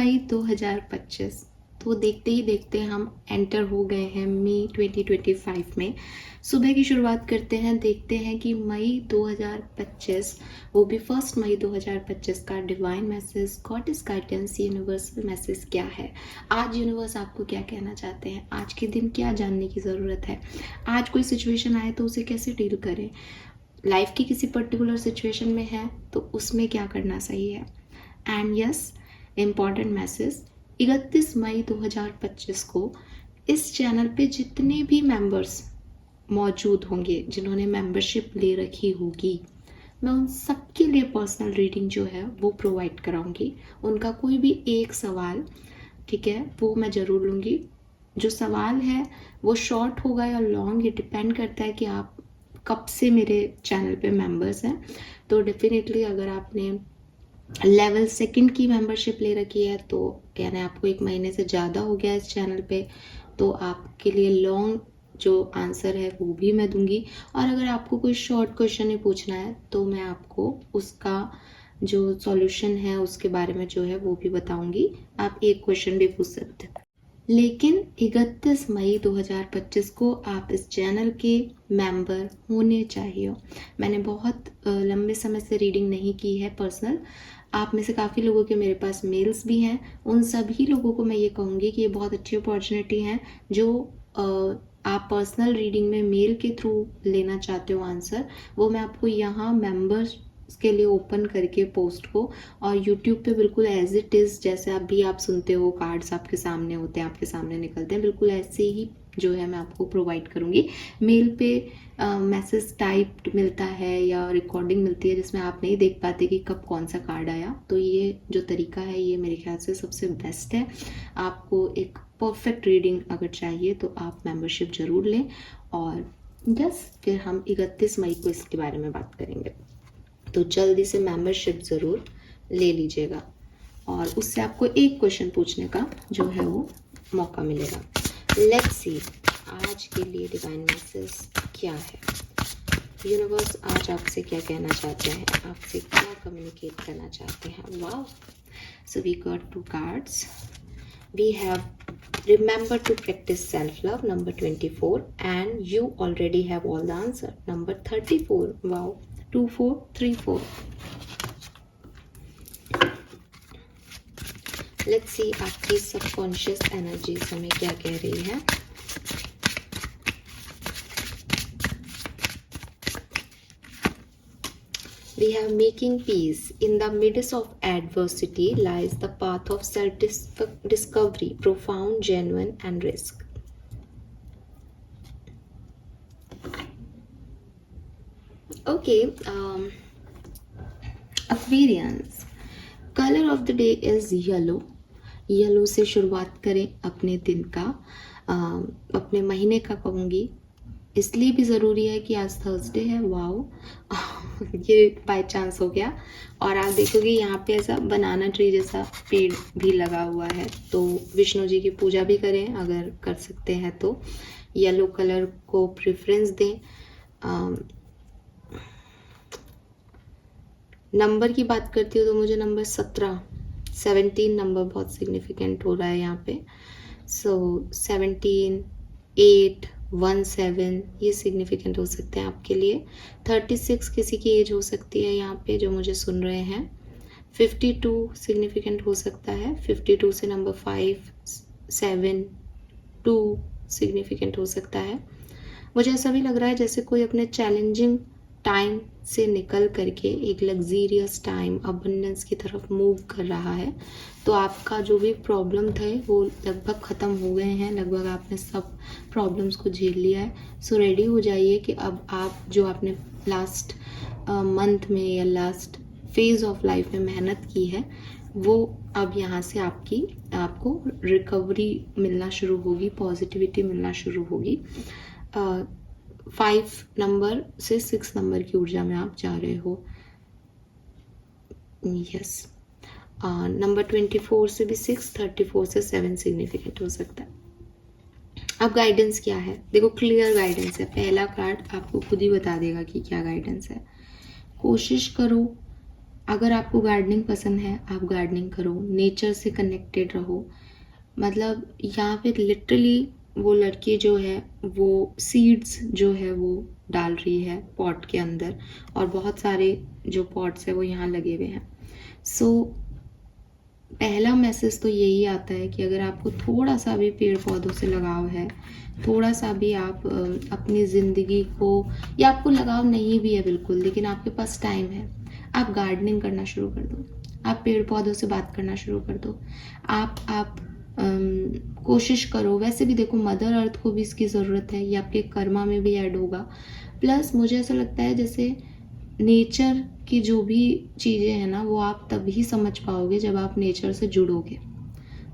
मई 2025। तो देखते ही देखते हम एंटर हो गए हैं मई 2025 में। सुबह की शुरुआत करते हैं, देखते हैं कि मई 2025, वो भी 1 मई 2025 का divine message, goddess guidance, universal message क्या है। आज यूनिवर्स आपको क्या कहना चाहते हैं, आज के दिन क्या जानने की ज़रूरत है, आज कोई सिचुएशन आए तो उसे कैसे डील करें, लाइफ की किसी पर्टिकुलर सिचुएशन में है तो उसमें क्या करना सही है। एंड यस, इम्पॉर्टेंट मैसेज, 31 मई 2025 को इस चैनल पे जितने भी मेंबर्स मौजूद होंगे, जिन्होंने मेंबरशिप ले रखी होगी, मैं उन सबके लिए पर्सनल रीडिंग जो है वो प्रोवाइड कराऊंगी। उनका कोई भी एक सवाल, ठीक है, वो मैं ज़रूर लूँगी। जो सवाल है वो शॉर्ट होगा या लॉन्ग, ये डिपेंड करता है कि आप कब से मेरे चैनल पे मेंबर्स हैं। तो डेफिनेटली अगर आपने लेवल 2 की मेंबरशिप ले रखी है, तो यानी आपको 1 महीने से ज़्यादा हो गया इस चैनल पे, तो आपके लिए लॉन्ग जो आंसर है वो भी मैं दूंगी। और अगर आपको कोई शॉर्ट क्वेश्चन ही पूछना है तो मैं आपको उसका जो सॉल्यूशन है उसके बारे में जो है वो भी बताऊंगी। आप एक क्वेश्चन भी पूछ सकते हैं। लेकिन 31 मई 2025 को आप इस चैनल के मेंबर होने चाहिए। मैंने बहुत लंबे समय से रीडिंग नहीं की है पर्सनल। आप में से काफ़ी लोगों के मेरे पास मेल्स भी हैं। उन सभी लोगों को मैं ये कहूँगी कि ये बहुत अच्छी अपॉर्चुनिटी है। जो आप पर्सनल रीडिंग में मेल के थ्रू लेना चाहते हो आंसर, वो मैं आपको यहाँ मेंबर्स के लिए ओपन करके पोस्ट को, और यूट्यूब पे बिल्कुल एज इट इज़, जैसे अभी आप सुनते हो कार्ड्स आपके सामने होते हैं, आपके सामने निकलते हैं, बिल्कुल ऐसे ही जो है मैं आपको प्रोवाइड करूँगी। मेल पे मैसेज टाइप्ड मिलता है या रिकॉर्डिंग मिलती है जिसमें आप नहीं देख पाते कि कब कौन सा कार्ड आया। तो ये जो तरीका है ये मेरे ख्याल से सबसे बेस्ट है। आपको एक परफेक्ट रीडिंग अगर चाहिए तो आप मेंबरशिप ज़रूर लें। और यस, फिर हम 31 मई को इसके बारे में बात करेंगे। तो जल्दी से मेंबरशिप ज़रूर ले लीजिएगा और उससे आपको एक क्वेश्चन पूछने का जो है वो मौका मिलेगा। लेट्स सी आज के लिए डिवाइन मैसेज क्या है। यूनिवर्स आज आपसे क्या कहना चाहते हैं, आपसे क्या कम्युनिकेट करना चाहते हैं। Wow, so we got 2 cards. We have remember to practice self-love, number 24, and you already have all the answer, number 34. Wow, 2 4 3 4. Let's see आपकी सबकॉन्शियस एनर्जी हमें क्या कह रही है। We have making peace. In the midst of adversity lies the path of self-discovery, profound, genuine, and risk. Okay, Aquarians. Color of the day is yellow. Yellow से शुरुआत करें अपने दिन का, अपने महीने का कहूँगी। इसलिए भी ज़रूरी है कि आज थर्सडे है। वाओ ये बाय चांस हो गया। और आप देखोगे यहाँ पे ऐसा बनाना ट्री जैसा पेड़ भी लगा हुआ है, तो विष्णु जी की पूजा भी करें अगर कर सकते हैं तो। येलो कलर को प्रेफरेंस दें। नंबर की बात करती हूँ तो मुझे नंबर 17 नंबर बहुत सिग्निफिकेंट हो रहा है यहाँ पे। सो 17, 8, 1, 7 ये सिग्निफिकेंट हो सकते हैं आपके लिए। 36 किसी की एज हो सकती है यहाँ पे जो मुझे सुन रहे हैं। 52 सिग्निफिकेंट हो सकता है। 52 से नंबर 5, 7, 2 सिग्निफिकेंट हो सकता है। मुझे ऐसा भी लग रहा है जैसे कोई अपने चैलेंजिंग टाइम से निकल करके एक लग्जीरियस टाइम, अबंडेंस की तरफ मूव कर रहा है। तो आपका जो भी प्रॉब्लम थे वो लगभग ख़त्म हो गए हैं, लगभग आपने सब प्रॉब्लम्स को झेल लिया है। सो रेडी हो जाइए कि अब आप जो आपने लास्ट मंथ में या लास्ट फेज़ ऑफ लाइफ में मेहनत की है वो अब यहाँ से आपको रिकवरी मिलना शुरू होगी, पॉजिटिविटी मिलना शुरू होगी। 5 नंबर से 6 नंबर की ऊर्जा में आप जा रहे हो। यस, नंबर 24 से भी 6, 34 से 7 सिग्निफिकेंट हो सकता है। अब गाइडेंस क्या है, देखो क्लियर गाइडेंस है। पहला कार्ड आपको खुद ही बता देगा कि क्या गाइडेंस है। कोशिश करो अगर आपको गार्डनिंग पसंद है, आप गार्डनिंग करो, नेचर से कनेक्टेड रहो। मतलब यहाँ पे लिटरली वो लड़की जो है वो सीड्स जो है वो डाल रही है पॉट के अंदर, और बहुत सारे जो पॉट्स है वो यहाँ लगे हुए हैं। सो पहला मैसेज तो यही आता है कि अगर आपको थोड़ा सा भी पेड़ पौधों से लगाव है, थोड़ा सा भी आप अपनी ज़िंदगी को, या आपको लगाव नहीं भी है बिल्कुल, लेकिन आपके पास टाइम है, आप गार्डनिंग करना शुरू कर दो, आप पेड़ पौधों से बात करना शुरू कर दो। आप कोशिश करो। वैसे भी देखो, मदर अर्थ को भी इसकी ज़रूरत है, ये आपके कर्मा में भी ऐड होगा। प्लस मुझे ऐसा लगता है जैसे नेचर की जो भी चीज़ें हैं ना, वो आप तभी समझ पाओगे जब आप नेचर से जुड़ोगे।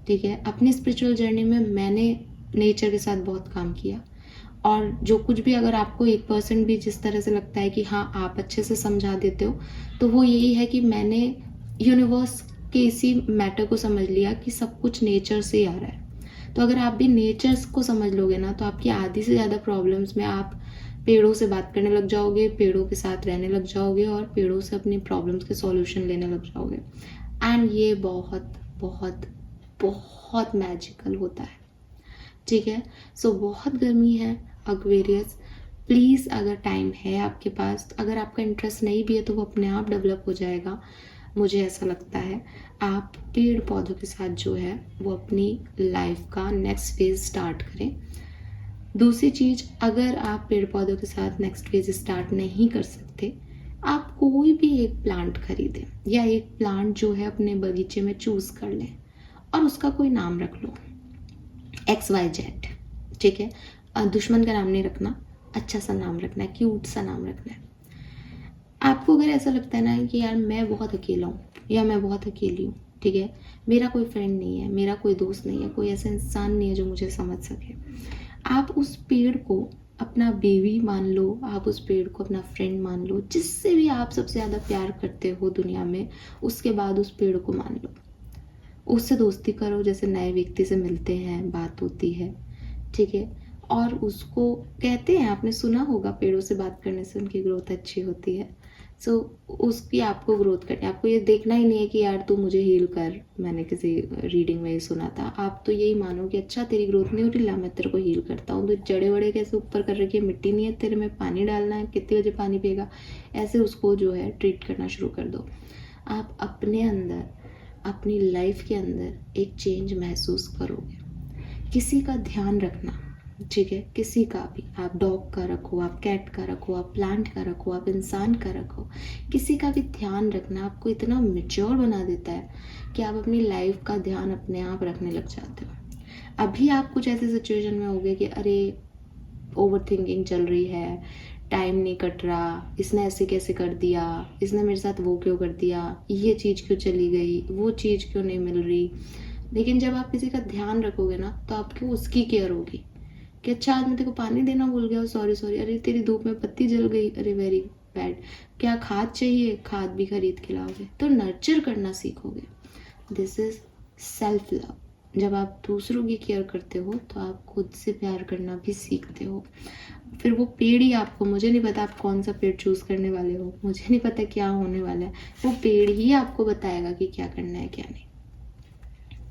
ठीक है, अपनी स्पिरिचुअल जर्नी में मैंने नेचर के साथ बहुत काम किया, और जो कुछ भी अगर आपको 1% भी जिस तरह से लगता है कि हाँ आप अच्छे से समझा देते हो, तो वो यही है कि मैंने यूनिवर्स के इसी मैटर को समझ लिया कि सब कुछ नेचर से ही आ रहा है। तो अगर आप भी नेचर को समझ लोगे ना, तो आपकी आधी से ज़्यादा प्रॉब्लम्स में आप पेड़ों से बात करने लग जाओगे, पेड़ों के साथ रहने लग जाओगे, और पेड़ों से अपनी प्रॉब्लम्स के सॉल्यूशन लेने लग जाओगे। एंड ये बहुत बहुत बहुत मैजिकल होता है। ठीक है, सो बहुत गर्मी है एक्वेरियस, प्लीज़ अगर टाइम है आपके पास, अगर आपका इंटरेस्ट नहीं भी है तो वो अपने आप डेवलप हो जाएगा, मुझे ऐसा लगता है। आप पेड़ पौधों के साथ जो है वो अपनी लाइफ का नेक्स्ट फेज स्टार्ट करें। दूसरी चीज़, अगर आप पेड़ पौधों के साथ नेक्स्ट फेज स्टार्ट नहीं कर सकते, आप कोई भी एक प्लांट खरीदें, या एक प्लांट जो है अपने बगीचे में चूज़ कर लें, और उसका कोई नाम रख लो, XYZ। ठीक है, दुश्मन का नाम नहीं रखना, अच्छा सा नाम रखना है, क्यूट सा नाम रखना है। आपको अगर ऐसा लगता है ना कि यार मैं बहुत अकेला हूँ, या मैं बहुत अकेली हूँ, ठीक है, मेरा कोई फ्रेंड नहीं है, मेरा कोई दोस्त नहीं है, कोई ऐसा इंसान नहीं है जो मुझे समझ सके, आप उस पेड़ को अपना बेबी मान लो, आप उस पेड़ को अपना फ्रेंड मान लो, जिससे भी आप सबसे ज़्यादा प्यार करते हो दुनिया में, उसके बाद उस पेड़ को मान लो, उससे दोस्ती करो, जैसे नए व्यक्ति से मिलते हैं, बात होती है। ठीक है, और उसको कहते हैं, आपने सुना होगा, पेड़ों से बात करने से उनकी ग्रोथ अच्छी होती है। सो उसकी आपको ग्रोथ करनी है, आपको ये देखना ही नहीं है कि यार तू मुझे हील कर, मैंने किसी रीडिंग में ये सुना था। आप तो यही मानो कि अच्छा तेरी ग्रोथ नहीं हो रही, ला मैं तेरे को हील करता हूँ, तो जड़े वड़े कैसे ऊपर कर रखी है, मिट्टी नहीं है तेरे में, पानी डालना है, कितने बजे पानी पिएगा, ऐसे उसको जो है ट्रीट करना शुरू कर दो। आप अपने अंदर, अपनी लाइफ के अंदर एक चेंज महसूस करोगे। किसी का ध्यान रखना, ठीक है, किसी का भी, आप डॉग का रखो, आप कैट का रखो, आप प्लांट का रखो, आप इंसान का रखो, किसी का भी ध्यान रखना आपको इतना मेच्योर बना देता है कि आप अपनी लाइफ का ध्यान अपने आप रखने लग जाते हो। अभी आप कुछ ऐसे सिचुएशन में होगे कि अरे ओवर थिंकिंग चल रही है, टाइम नहीं कट रहा, इसने ऐसे कैसे कर दिया, इसने मेरे साथ वो क्यों कर दिया, ये चीज़ क्यों चली गई, वो चीज़ क्यों नहीं मिल रही। लेकिन जब आप किसी का ध्यान रखोगे ना, तो आपको उसकी केयर होगी कि अच्छा आज मैं तेरे को पानी देना भूल गया, सॉरी सॉरी, अरे तेरी धूप में पत्ती जल गई, अरे वेरी बैड, क्या खाद चाहिए, खाद भी खरीद के लाओगे, तो नर्चर करना सीखोगे। This is self love. जब आप दूसरों की केयर करते हो तो आप खुद से प्यार करना भी सीखते हो। फिर वो पेड़ ही आपको, मुझे नहीं पता आप कौन सा पेड़ चूज़ करने वाले हो, मुझे नहीं पता क्या होने वाला है, वो पेड़ ही आपको बताएगा कि क्या करना है क्या नहीं।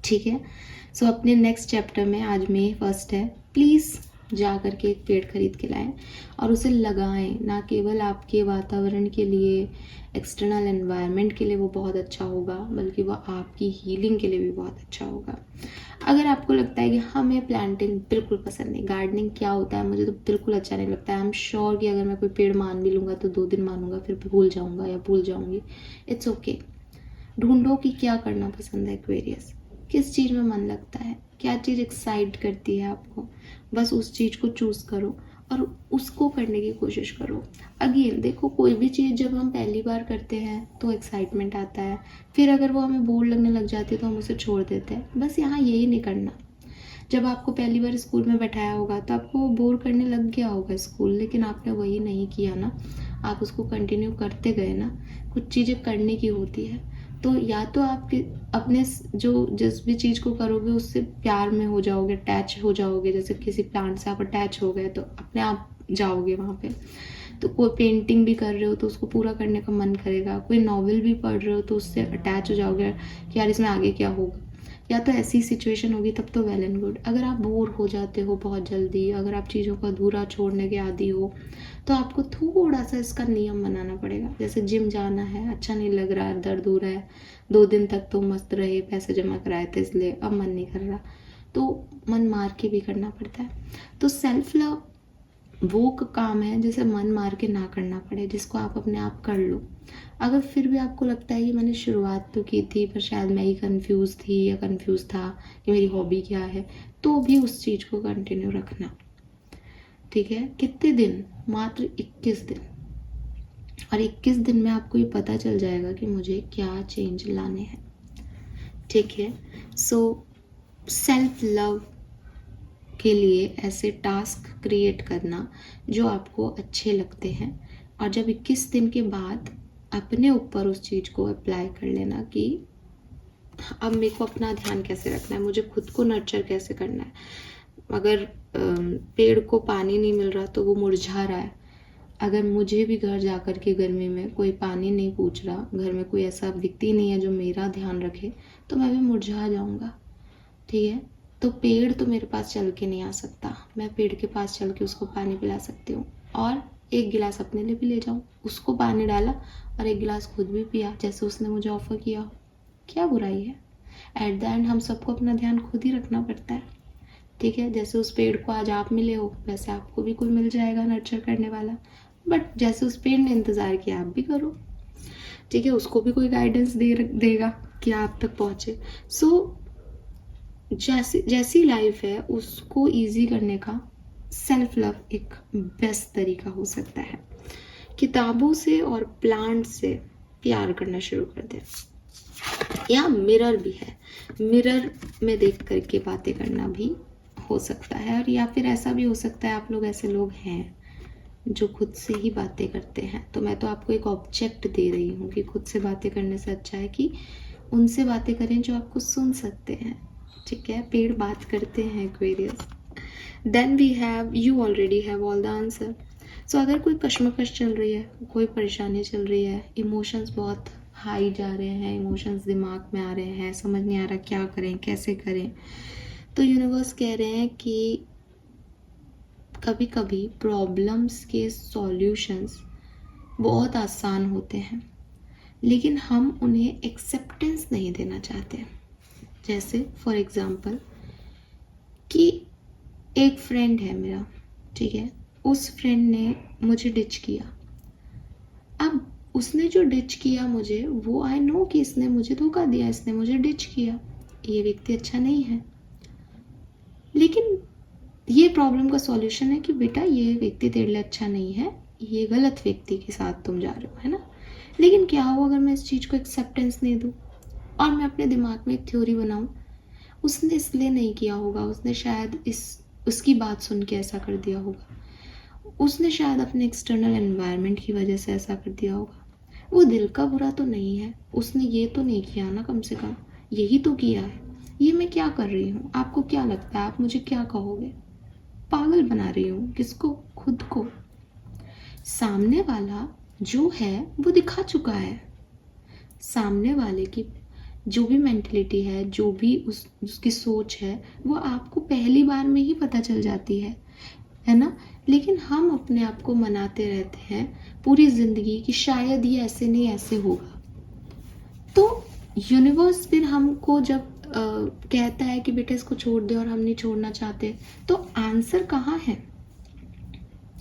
ठीक है, सो अपने नेक्स्ट चैप्टर में, आज May 1 है, प्लीज़ जा कर के एक पेड़ खरीद के लाएं और उसे लगाएं। ना केवल आपके वातावरण के लिए, एक्सटर्नल एनवायरनमेंट के लिए वो बहुत अच्छा होगा, बल्कि वो आपकी हीलिंग के लिए भी बहुत अच्छा होगा। अगर आपको लगता है कि हमें प्लांटिंग बिल्कुल पसंद नहीं, गार्डनिंग क्या होता है, मुझे तो बिल्कुल अच्छा नहीं लगता है, आई एम श्योर कि अगर मैं कोई पेड़ मान भी लूँगा तो 2 दिन मानूंगा, फिर भूल जाऊँगा या भूल जाऊँगी, इट्स ओके। ढूंढो कि क्या करना पसंद है एक्वेरियस, किस चीज़ में मन लगता है, क्या चीज़ एक्साइट करती है आपको, बस उस चीज़ को चूज़ करो और उसको करने की कोशिश करो। अगेन देखो, कोई भी चीज़ जब हम पहली बार करते हैं तो एक्साइटमेंट आता है, फिर अगर वो हमें बोर लगने लग जाती है तो हम उसे छोड़ देते हैं। बस यहाँ यही नहीं करना। जब आपको पहली बार स्कूल में बैठाया होगा तो आपको बोर करने लग गया होगा स्कूल, लेकिन आपने वही नहीं किया ना, आप उसको कंटिन्यू करते गए ना। कुछ चीज़ें करने की होती है, तो या तो आप अपने जो जिस भी चीज़ को करोगे उससे प्यार में हो जाओगे, अटैच हो जाओगे, जैसे किसी प्लांट से आप अटैच हो गए तो अपने आप जाओगे वहाँ पे। तो कोई पेंटिंग भी कर रहे हो तो उसको पूरा करने का मन करेगा, कोई नॉवल भी पढ़ रहे हो तो उससे अटैच हो जाओगे कि यार इसमें आगे क्या होगा, या तो ऐसी सिचुएशन होगी तब तो वेल एंड गुड। अगर आप बोर हो जाते हो बहुत जल्दी, अगर आप चीज़ों को अधूरा छोड़ने के आदी हो, तो आपको थोड़ा सा इसका नियम बनाना पड़ेगा। जैसे जिम जाना है, अच्छा नहीं लग रहा है, दर्द हो रहा है, 2 दिन तक तो मस्त रहे, पैसे जमा कराए थे इसलिए अब मन नहीं कर रहा, तो मन मार के भी करना पड़ता है। तो सेल्फ लव वो काम है जिसे मन मार के ना करना पड़े, जिसको आप अपने आप कर लो। अगर फिर भी आपको लगता है कि मैंने शुरुआत तो की थी पर शायद मैं ही कंफ्यूज थी या कंफ्यूज था कि मेरी हॉबी क्या है, तो भी उस चीज़ को कंटिन्यू रखना। ठीक है, कितने दिन? मात्र 21 दिन। और 21 दिन में आपको ये पता चल जाएगा कि मुझे क्या चेंज लाने हैं। ठीक है, सो सेल्फ लव के लिए ऐसे टास्क क्रिएट करना जो आपको अच्छे लगते हैं, और जब 21 दिन के बाद अपने ऊपर उस चीज़ को अप्लाई कर लेना कि अब मेरे को अपना ध्यान कैसे रखना है, मुझे खुद को नर्चर कैसे करना है। अगर पेड़ को पानी नहीं मिल रहा तो वो मुरझा रहा है, अगर मुझे भी घर जा कर के गर्मी में कोई पानी नहीं पूछ रहा, घर में कोई ऐसा व्यक्ति नहीं है जो मेरा ध्यान रखे, तो मैं भी मुरझा जाऊँगा। ठीक है, तो पेड़ तो मेरे पास चल के नहीं आ सकता, मैं पेड़ के पास चल के उसको पानी पिला सकती हूँ, और एक गिलास अपने लिए भी ले जाऊँ, उसको पानी डाला और एक गिलास खुद भी पिया जैसे उसने मुझे ऑफर किया हो। क्या बुराई है? एट द एंड हम सबको अपना ध्यान खुद ही रखना पड़ता है। ठीक है, जैसे उस पेड़ को आज आप मिले हो वैसे आपको भी कोई मिल जाएगा नर्चर करने वाला, बट जैसे उस पेड़ ने इंतज़ार किया आप भी करो। ठीक है, उसको भी कोई गाइडेंस देगा कि आप तक पहुँचे। सो जैसी लाइफ है उसको इजी करने का सेल्फ लव एक बेस्ट तरीका हो सकता है। किताबों से और प्लांट से प्यार करना शुरू कर दें, या मिरर भी है, मिरर में देख करके बातें करना भी हो सकता है। और या फिर ऐसा भी हो सकता है आप लोग ऐसे लोग हैं जो खुद से ही बातें करते हैं, तो मैं तो आपको एक ऑब्जेक्ट दे रही हूँ कि खुद से बातें करने से अच्छा है कि उनसे बातें करें जो आपको सुन सकते हैं। ठीक है, पेड़ बात करते हैं Aquarius. Then we have, you already have all the answer. So अगर कोई कश्मकश चल रही है, कोई परेशानी चल रही है, इमोशंस बहुत हाई जा रहे हैं, इमोशंस दिमाग में आ रहे हैं, समझ नहीं आ रहा क्या करें कैसे करें, तो यूनिवर्स कह रहे हैं कि कभी कभी प्रॉब्लम्स के सॉल्यूशंस बहुत आसान होते हैं, लेकिन हम उन्हें एक्सेप्टेंस नहीं देना चाहते। जैसे फॉर एग्जांपल कि एक फ्रेंड है मेरा, ठीक है, उस फ्रेंड ने मुझे डिच किया। अब उसने जो डिच किया मुझे, वो आई नो कि इसने मुझे धोखा दिया, इसने मुझे डिच किया, ये व्यक्ति अच्छा नहीं है। लेकिन ये प्रॉब्लम का सॉल्यूशन है कि बेटा ये व्यक्ति तेरे लिए अच्छा नहीं है, ये गलत व्यक्ति के साथ तुम जा रहे हो, है ना। लेकिन क्या हो अगर मैं इस चीज़ को एक्सेप्टेंस नहीं दूँ और मैं अपने दिमाग में एक थ्योरी बनाऊँ, उसने इसलिए नहीं किया होगा, उसने शायद उसकी बात सुन के ऐसा कर दिया होगा, उसने शायद अपने एक्सटर्नल एनवायरनमेंट की वजह से ऐसा कर दिया होगा, वो दिल का बुरा तो नहीं है, उसने ये तो नहीं किया ना, कम से कम यही तो किया है। ये मैं क्या कर रही हूँ? आपको क्या लगता है, आप मुझे क्या कहोगे? पागल बना रही हूँ किसको? खुद को। सामने वाला जो है वो दिखा चुका है, सामने वाले की जो भी मेंटलिटी है, जो भी उसकी सोच है, वो आपको पहली बार में ही पता चल जाती है ना। लेकिन हम अपने आप को मनाते रहते हैं पूरी ज़िंदगी कि शायद ये ऐसे नहीं ऐसे होगा। तो यूनिवर्स फिर हमको जब कहता है कि बेटा इसको छोड़ दे और हम नहीं छोड़ना चाहते, तो आंसर कहाँ है?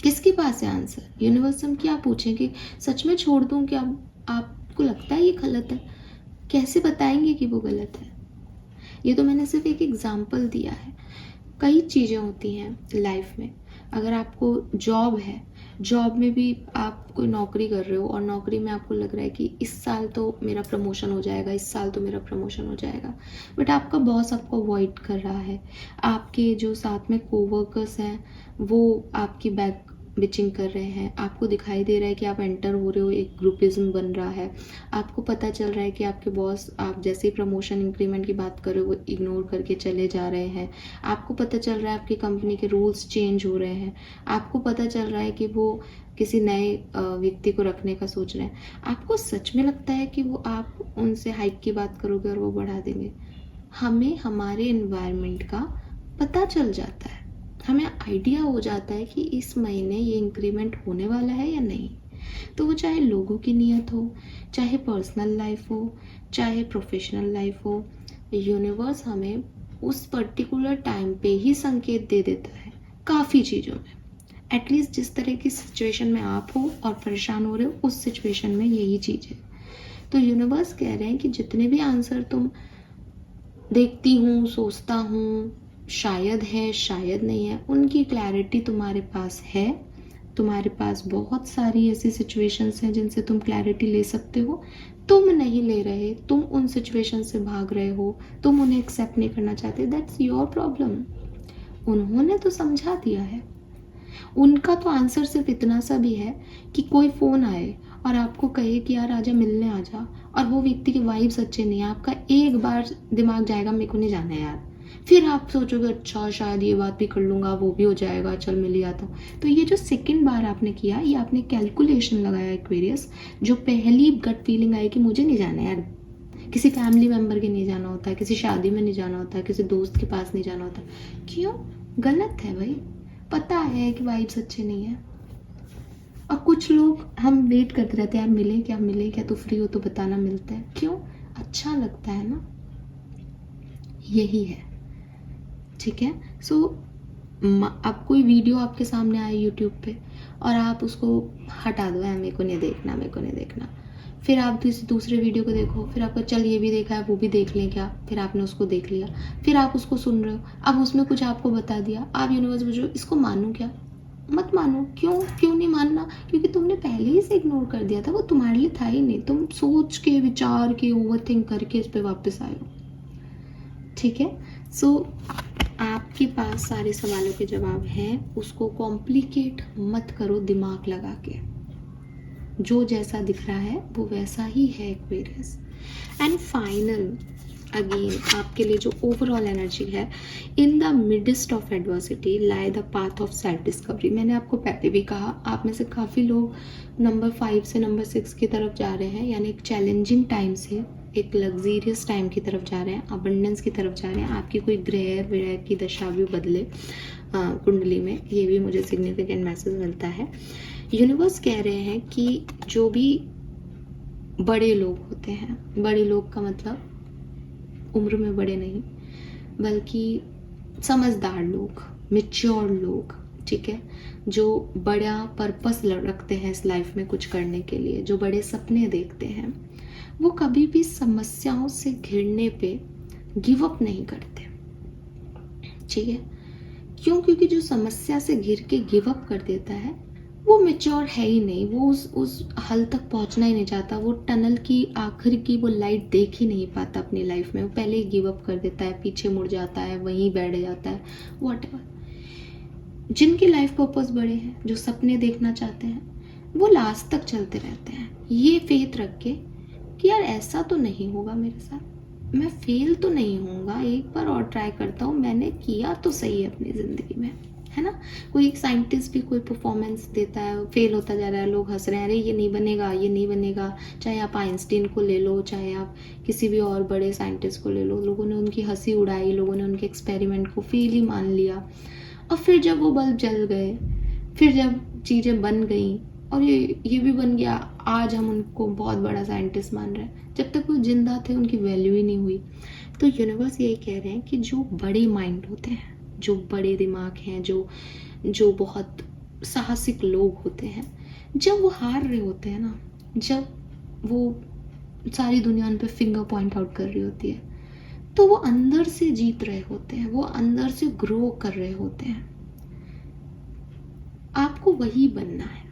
किसके पास है आंसर? यूनिवर्स से हम क्या पूछें कि सच में छोड़ दूं क्या? आपको लगता है ये गलत है? कैसे बताएंगे कि वो गलत है? ये तो मैंने सिर्फ एक एग्जाम्पल दिया है। कई चीज़ें होती हैं लाइफ में। अगर आपको जॉब है, जॉब में भी आप कोई नौकरी कर रहे हो और नौकरी में आपको लग रहा है कि इस साल तो मेरा प्रमोशन हो जाएगा, इस साल तो मेरा प्रमोशन हो जाएगा, बट आपका बॉस आपको अवॉइड कर रहा है, आपके जो साथ में कोवर्कर्स हैं वो आपकी बैक बिचिंग कर रहे हैं, आपको दिखाई दे रहा है कि आप एंटर हो रहे हो, एक ग्रुपिज्म बन रहा है, आपको पता चल रहा है कि आपके बॉस आप जैसे ही प्रमोशन इंक्रीमेंट की बात करो वो इग्नोर करके चले जा रहे हैं, आपको पता चल रहा है आपकी कंपनी के रूल्स चेंज हो रहे हैं, आपको पता चल रहा है कि वो किसी नए व्यक्ति को रखने का सोच रहे हैं, आपको सच में लगता है कि वो आप उनसे हाइक की बात करोगे और वो बढ़ा देंगे? हमें हमारे इन्वायरमेंट का पता चल जाता है, हमें आइडिया हो जाता है कि इस महीने ये इंक्रीमेंट होने वाला है या नहीं। तो वो चाहे लोगों की नीयत हो, चाहे पर्सनल लाइफ हो, चाहे प्रोफेशनल लाइफ हो, यूनिवर्स हमें उस पर्टिकुलर टाइम पे ही संकेत दे देता है काफ़ी चीज़ों में। एटलीस्ट जिस तरह की सिचुएशन में आप हो और परेशान हो रहे हो, उस सिचुएशन में यही चीज़ है। तो यूनिवर्स कह रहे हैं कि जितने भी आंसर तुम देखती हूँ, सोचता हूँ, शायद है शायद नहीं है, उनकी क्लैरिटी तुम्हारे पास है। तुम्हारे पास बहुत सारी ऐसी सिचुएशंस हैं जिनसे तुम क्लैरिटी ले सकते हो, तुम नहीं ले रहे, तुम उन सिचुएशन से भाग रहे हो, तुम उन्हें एक्सेप्ट नहीं करना चाहते, दैट्स योर प्रॉब्लम। उन्होंने तो समझा दिया है। उनका तो आंसर सिर्फ इतना सा भी है कि कोई फ़ोन आए और आपको कहे कि यार आजा मिलने आजा, और वो व्यक्ति के वाइब्स अच्छे नहीं है, आपका एक बार दिमाग जाएगा मेरे को नहीं जाना है यार, फिर आप सोचोगे अच्छा शायद ये बात भी कर लूँगा, वो भी हो जाएगा, चल मिल ही आता हूँ। तो ये जो सेकंड बार आपने किया, ये आपने कैलकुलेशन लगाया एक्वेरियस। जो पहली गट फीलिंग आई कि मुझे नहीं जाना यार, किसी फैमिली मेम्बर के नहीं जाना होता है, किसी शादी में नहीं जाना होता है, किसी दोस्त के पास नहीं जाना होता, क्यों? गलत है भाई, पता है कि वाइब्स अच्छे नहीं है। और कुछ लोग हम वेट करते रहते हैं, यार मिले क्या, तो फ्री हो तो बताना, मिलता है, क्यों? अच्छा लगता है ना, यही है। ठीक है। सो अब कोई वीडियो आपके सामने आए यूट्यूब पे और आप उसको हटा दो, है मेरे को नहीं देखना, मेरे को नहीं देखना, फिर आप किसी दूसरे वीडियो को देखो, फिर आपको चल ये भी देखा है वो भी देख लें क्या, फिर आपने उसको देख लिया, फिर आप उसको सुन रहे हो, अब उसमें कुछ आपको बता दिया, आप यूनिवर्स पूछ रहे हो इसको मानूं क्या? मत मानो। क्यों नहीं मानना? क्योंकि तुमने पहले ही से इग्नोर कर दिया था, वो तुम्हारे लिए था ही नहीं, तुम सोच के विचार के ओवरथिंक करके इस पे वापस आए हो। ठीक है। सो आपके पास सारे सवालों के जवाब हैं, उसको कॉम्प्लिकेट मत करो दिमाग लगा के, जो जैसा दिख रहा है वो वैसा ही है एक्वेरियस। एंड फाइनल अगेन आपके लिए जो ओवरऑल एनर्जी है, in the midst of adversity lie the path of self discovery. मैंने आपको पहले भी कहा, आप में से काफ़ी लोग नंबर 5 से नंबर 6 की तरफ जा रहे हैं, यानी एक चैलेंजिंग टाइम से एक लग्जीरियस टाइम की तरफ जा रहे हैं, अबंडेंस की तरफ जा रहे हैं। आपकी कोई ग्रह विरह की दशा भी बदले कुंडली में, ये भी मुझे सिग्निफिकेंट मैसेज मिलता है। यूनिवर्स कह रहे हैं कि जो भी बड़े लोग होते हैं, बड़े लोग का मतलब उम्र में बड़े नहीं, बल्कि समझदार लोग, मैच्योर लोग, ठीक है, जो बड़ा पर्पस रखते हैं इस लाइफ में कुछ करने के लिए, जो बड़े सपने देखते हैं, वो कभी भी समस्याओं से घिरने पे गिव अप नहीं करते। ठीक है। क्यों? क्योंकि जो समस्या से घिर के गिव अप कर देता है वो मैच्योर है ही नहीं, वो उस हल तक पहुंचना ही नहीं चाहता, वो टनल की आखिर की वो लाइट देख ही नहीं पाता अपनी लाइफ में, वो पहले ही गिव अप कर देता है, पीछे मुड़ जाता है, वहीं बैठ जाता है, व्हाटएवर। जिनके लाइफ पर्पस बड़े हैं, जो सपने देखना चाहते हैं, वो लास्ट तक चलते रहते हैं, ये फेथ रख के कि यार ऐसा तो नहीं होगा मेरे साथ, मैं फेल तो नहीं होऊंगा, एक बार और ट्राई करता हूँ, मैंने किया तो सही है अपनी ज़िंदगी में, है ना। कोई एक साइंटिस्ट भी कोई परफॉर्मेंस देता है, फेल होता जा रहा है, लोग हंस रहे हैं, अरे ये नहीं बनेगा, ये नहीं बनेगा। चाहे आप आइंस्टीन को ले लो, चाहे आप किसी भी और बड़े साइंटिस्ट को ले लो, लोगों ने उनकी हंसी उड़ाई, लोगों ने उनके एक्सपेरिमेंट को फेल ही मान लिया, और फिर जब वो बल्ब जल गए, फिर जब चीज़ें बन गई और ये भी बन गया, आज हम उनको बहुत बड़ा साइंटिस्ट मान रहे हैं, जब तक वो जिंदा थे उनकी वैल्यू ही नहीं हुई। तो यूनिवर्स यही कह रहे हैं कि जो बड़े माइंड होते हैं, जो बड़े दिमाग हैं, जो बहुत साहसिक लोग होते हैं, जब वो हार रहे होते हैं ना, जब वो सारी दुनिया उन पे फिंगर पॉइंट आउट कर रही होती है, तो वो अंदर से जीत रहे होते हैं, वो अंदर से ग्रो कर रहे होते हैं। आपको वही बनना है।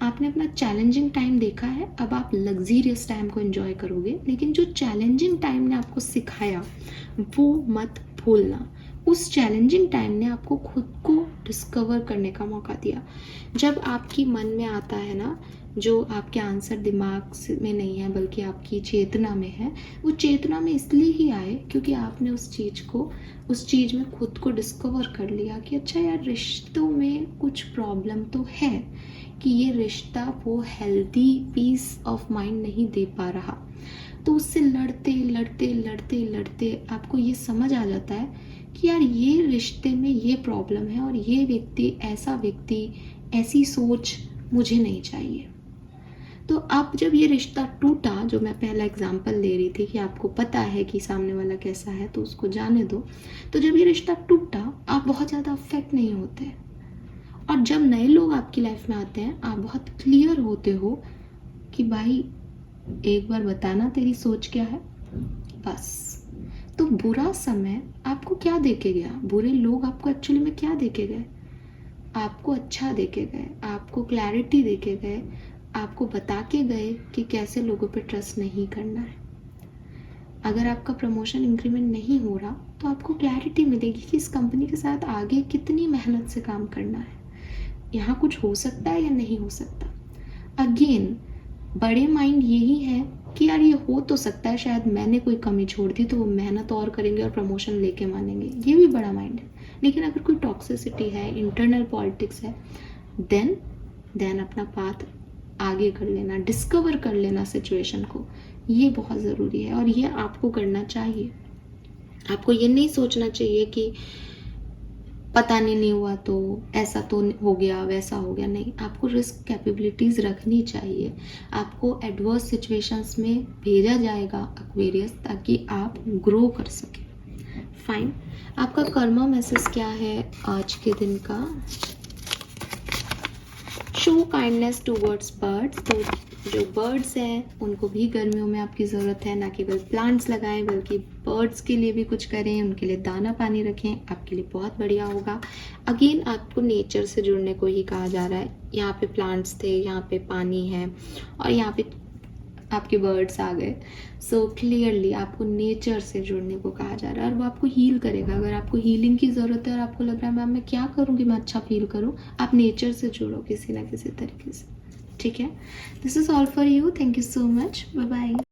आपने अपना चैलेंजिंग टाइम देखा है, अब आप लग्जीरियस टाइम को एंजॉय करोगे, लेकिन जो चैलेंजिंग टाइम ने आपको सिखाया वो मत भूलना। उस चैलेंजिंग टाइम ने आपको खुद को डिस्कवर करने का मौका दिया। जब आपकी मन में आता है ना, जो आपके आंसर दिमाग में नहीं है बल्कि आपकी चेतना में है, वो चेतना में इसलिए ही आए क्योंकि आपने उस चीज़ में खुद को डिस्कवर कर लिया कि अच्छा यार, रिश्तों में कुछ प्रॉब्लम तो है, कि ये रिश्ता वो हेल्दी पीस ऑफ माइंड नहीं दे पा रहा। तो उससे लड़ते लड़ते लड़ते लड़ते आपको ये समझ आ जाता है कि यार, ये रिश्ते में ये प्रॉब्लम है और ये व्यक्ति ऐसी सोच मुझे नहीं चाहिए। तो अब जब ये रिश्ता टूटा, जो मैं पहला एग्जाम्पल दे रही थी कि आपको पता है कि सामने वाला कैसा है तो उसको जाने दो, तो जब ये रिश्ता टूटा आप बहुत ज़्यादा अफेक्ट नहीं होते, और जब नए लोग आपकी लाइफ में आते हैं आप बहुत क्लियर होते हो कि भाई एक बार बताना तेरी सोच क्या है, बस। तो बुरा समय आपको क्या दे के गया, बुरे लोग आपको एक्चुअली में क्या दे के गए, आपको अच्छा दे के गए, आपको क्लैरिटी दे के गए, आपको बता के गए कि कैसे लोगों पे ट्रस्ट नहीं करना है। अगर आपका प्रमोशन इंक्रीमेंट नहीं हो रहा तो आपको क्लैरिटी मिलेगी कि इस कंपनी के साथ आगे कितनी मेहनत से काम करना है, यहाँ कुछ हो सकता है या नहीं हो सकता। अगेन बड़े माइंड यही है कि यार ये हो तो सकता है, शायद मैंने कोई कमी छोड़ दी तो वो मेहनत और करेंगे और प्रमोशन लेके मानेंगे, ये भी बड़ा माइंड है। लेकिन अगर कोई टॉक्सिसिटी है, इंटरनल पॉलिटिक्स है, देन अपना पाथ आगे कर लेना, डिस्कवर कर लेना सिचुएशन को, ये बहुत ज़रूरी है और ये आपको करना चाहिए। आपको ये नहीं सोचना चाहिए कि पता नहीं हुआ तो ऐसा तो हो गया वैसा हो गया, नहीं, आपको रिस्क कैपेबिलिटीज़ रखनी चाहिए। आपको एडवर्स सिचुएशंस में भेजा जाएगा एक्वेरियस, ताकि आप ग्रो कर सकें। फाइन, आपका कर्मा मैसेज क्या है आज के दिन का? Show kindness towards birds. तो जो बर्ड्स हैं उनको भी गर्मियों में आपकी ज़रूरत है, ना केवल प्लांट्स लगाएं बल्कि बर्ड्स के लिए भी कुछ करें, उनके लिए दाना पानी रखें, आपके लिए बहुत बढ़िया होगा। अगेन आपको नेचर से जुड़ने को ही कहा जा रहा है। यहाँ पे प्लांट्स थे, यहाँ पे पानी है और यहाँ पे आपके बर्ड्स आ गए। सो क्लियरली आपको नेचर से जुड़ने को कहा जा रहा है और वो आपको हील करेगा। अगर आपको हीलिंग की ज़रूरत है और आपको लग रहा है मैम मैं क्या करूँ कि मैं अच्छा फील करूँ, आप नेचर से जुड़ो किसी ना किसी तरीके से, ठीक है? This is all for you. Thank you so much. Bye bye.